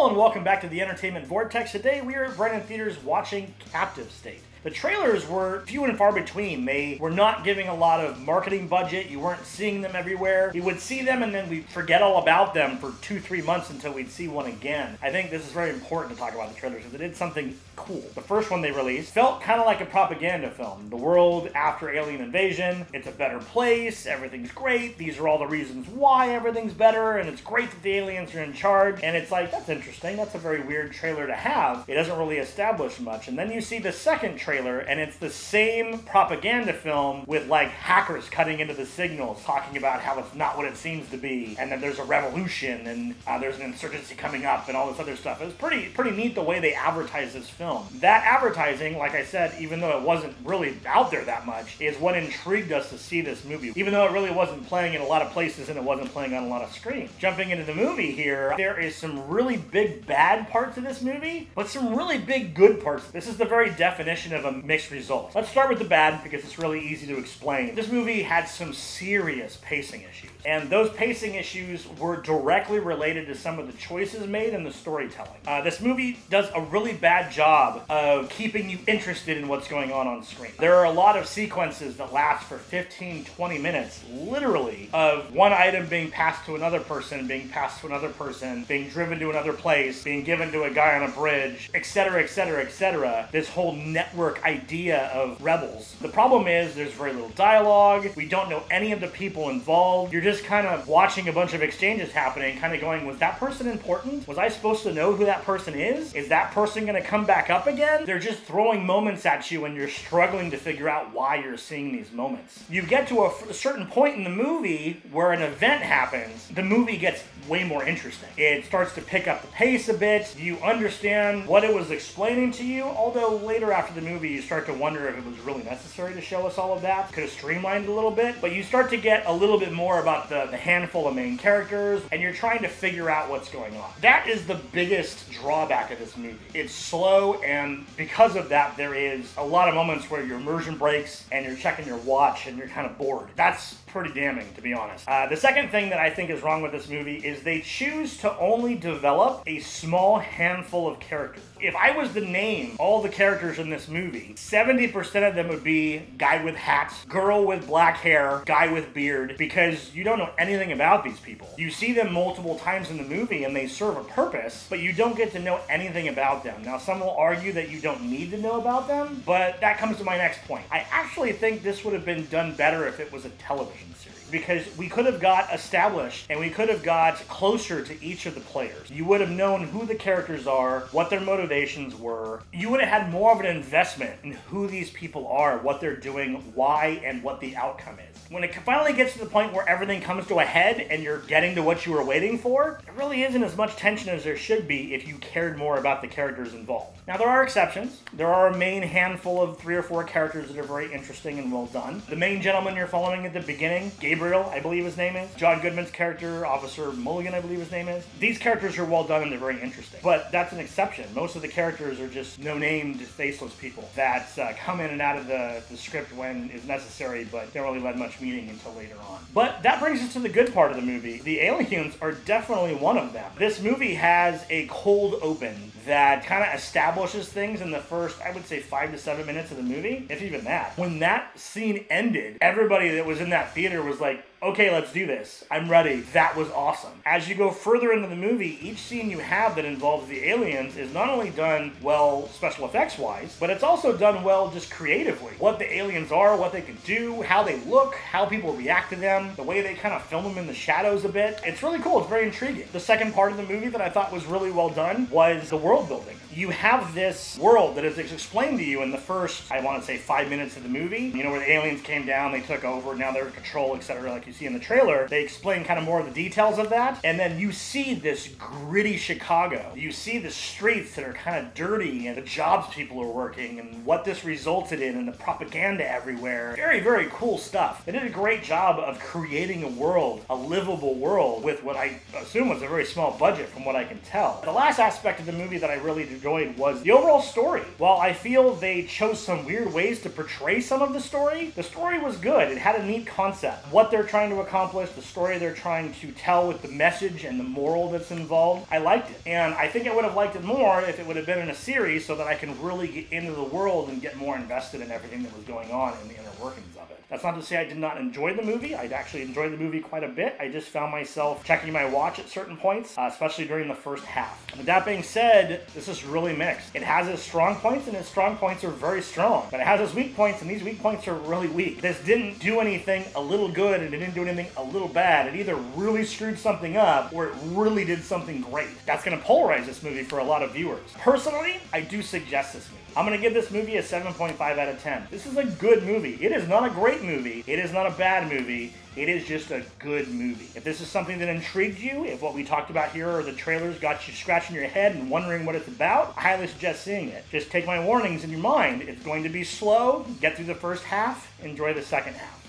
Hello and welcome back to the Entertainment Vortex. Today we are at Brennan Theaters watching Captive State. The trailers were few and far between. They were not giving a lot of marketing budget. You weren't seeing them everywhere. You would see them and then we'd forget all about them for 2-3 months until we'd see one again. I think this is very important to talk about the trailers because they did something cool. The first one they released felt kind of like a propaganda film. The world after alien invasion, it's a better place, everything's great, these are all the reasons why everything's better, and it's great that the aliens are in charge. And it's like, that's interesting, that's a very weird trailer to have. It doesn't really establish much. And then you see the second trailer and it's the same propaganda film with like hackers cutting into the signals, talking about how it's not what it seems to be, and then there's a revolution, and there's an insurgency coming up, and all this other stuff. It was pretty neat the way they advertised this film. That advertising, like I said, even though it wasn't really out there that much, is what intrigued us to see this movie. Even though it really wasn't playing in a lot of places and it wasn't playing on a lot of screens. Jumping into the movie here, there is some really big bad parts of this movie, but some really big good parts. This is the very definition of a mixed result. Let's start with the bad because it's really easy to explain. This movie had some serious pacing issues, and those pacing issues were directly related to some of the choices made in the storytelling. This movie does a really bad job of keeping you interested in what's going on screen. There are a lot of sequences that last for 15-20 minutes, literally, of one item being passed to another person, being passed to another person, being driven to another place, being given to a guy on a bridge, etc., etc., etc. This whole network idea of rebels. The problem is there's very little dialogue. We don't know any of the people involved. You're just kind of watching a bunch of exchanges happening, kind of going, was that person important? Was I supposed to know who that person is? Is that person going to come back up again? They're just throwing moments at you and you're struggling to figure out why you're seeing these moments. You get to a certain point in the movie where an event happens, the movie gets way more interesting. It starts to pick up the pace a bit. You understand what it was explaining to you, although later after the movie you start to wonder if it was really necessary to show us all of that. Could have streamlined it a little bit, but you start to get a little bit more about the handful of main characters, and you're trying to figure out what's going on. That is the biggest drawback of this movie. It's slow, and because of that, there is a lot of moments where your immersion breaks and you're checking your watch and you're kind of bored. That's pretty damning, to be honest. The second thing that I think is wrong with this movie is they choose to only develop a small handful of characters. If I was to name all the characters in this movie, 70% of them would be guy with hat, girl with black hair, guy with beard, because you don't know anything about these people. You see them multiple times in the movie and they serve a purpose, but you don't get to know anything about them. Now, some will argue that you don't need to know about them, but that comes to my next point. I actually think this would have been done better if it was a television series, because we could have got established and we could have got closer to each of the players. You would have known who the characters are, what their motivations were. You would have had more of an investment in who these people are, what they're doing, why, and what the outcome is. When it finally gets to the point where everything comes to a head and you're getting to what you were waiting for, there really isn't as much tension as there should be if you cared more about the characters involved. Now, there are exceptions. There are a main handful of 3 or 4 characters that are very interesting and well done. The main gentleman you're following at the beginning, Gabriel, I believe his name is. John Goodman's character, Officer Mulligan, I believe his name is. These characters are well done and they're very interesting. But that's an exception. Most of the characters are just no-named, faceless people that come in and out of the script when is necessary, but don't really let much meaning until later on. But that brings us to the good part of the movie. The aliens are definitely one of them. This movie has a cold open that kind of establishes things in the first, I would say, 5 to 7 minutes of the movie, if even that. When that scene ended, everybody that was in that theater was like, okay, let's do this. I'm ready. That was awesome. As you go further into the movie, each scene you have that involves the aliens is not only done well special effects wise, but it's also done well just creatively. What the aliens are, what they can do, how they look, how people react to them, the way they kind of film them in the shadows a bit. It's really cool. It's very intriguing. The second part of the movie that I thought was really well done was the world building. You have this world that is explained to you in the first, I want to say, 5 minutes of the movie. You know, where the aliens came down, they took over, now they're in control, etc., like you see in the trailer. They explain kind of more of the details of that, and then you see this gritty Chicago. You see the streets that are kind of dirty, and the jobs people are working, and what this resulted in, and the propaganda everywhere. Very, very cool stuff. They did a great job of creating a world, a livable world, with what I assume was a very small budget from what I can tell. The last aspect of the movie that I really enjoyed was the overall story. While I feel they chose some weird ways to portray some of the story was good. It had a neat concept. What they're trying to accomplish, the story they're trying to tell with the message and the moral that's involved, I liked it. And I think I would have liked it more if it would have been in a series so that I can really get into the world and get more invested in everything that was going on in the inner workings of it. That's not to say I did not enjoy the movie. I actually enjoyed the movie quite a bit. I just found myself checking my watch at certain points, especially during the first half. With that being said, this is really mixed. It has its strong points, and its strong points are very strong. But it has its weak points, and these weak points are really weak. This didn't do anything a little good, and it didn't do anything a little bad. It either really screwed something up, or it really did something great. That's going to polarize this movie for a lot of viewers. Personally, I do suggest this movie. I'm going to give this movie a 7.5 out of 10. This is a good movie. It is not a great movie. It is not a bad movie. It is just a good movie. If this is something that intrigued you, if what we talked about here or the trailers got you scratching your head and wondering what it's about, I highly suggest seeing it. Just take my warnings in your mind. It's going to be slow. Get through the first half. Enjoy the second half.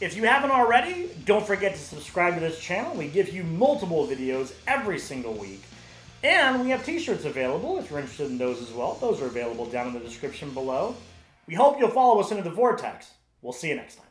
If you haven't already, don't forget to subscribe to this channel. We give you multiple videos every single week. And we have t-shirts available if you're interested in those as well. Those are available down in the description below. We hope you'll follow us into the Vortex. We'll see you next time.